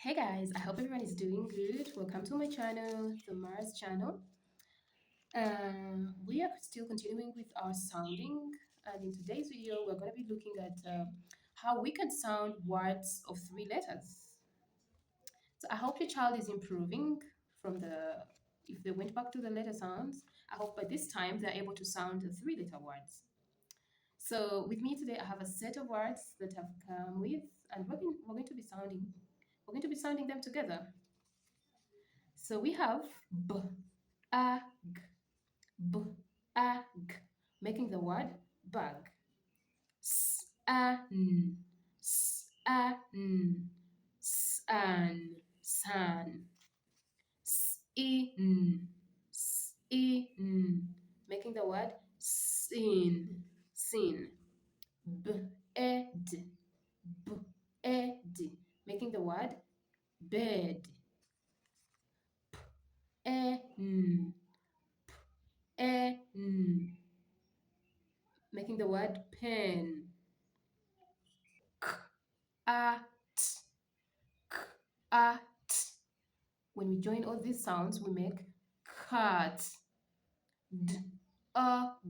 Hey guys, I hope everyone is doing good. Welcome to my channel, the Mars channel. We are still continuing with our sounding, and in today's video, we're going to be looking at how we can sound words of three letters. So I hope your child is improving from if they went back to the letter sounds, I hope by this time they're able to sound the three-letter words. So with me today, I have a set of words that have come with, and we're going to be sounding them together. So we have a b a g, making the word bag. San, san. In, making the word sin, sin. Bed, bed, making the word bed. En, en, making the word pen. At, at. When we join all these sounds, we make cat. D,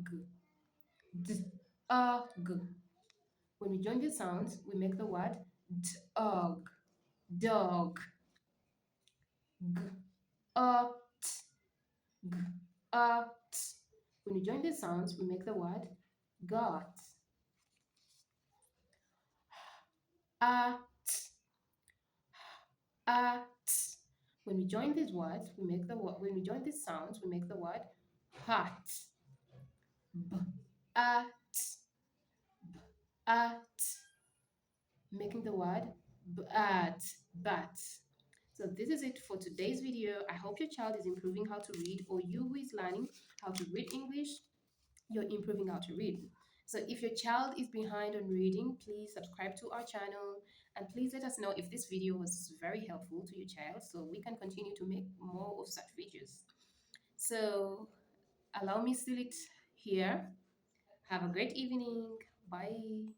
g, d, g. When we join these sounds, we make the word dog, dog. G, t, g, t. When we join these sounds, we make the word got. At, at. When we join these words, we make the word. When we join these sounds, we make the word hat. B, at, at, making the word bat, bat. So this is it for today's video. I hope your child is improving how to read, or you who is learning how to read English, you're improving how to read. So if your child is behind on reading, please subscribe to our channel and please let us know if this video was very helpful to your child so we can continue to make more of such videos. So allow me to seal it here. Have a great evening. Bye.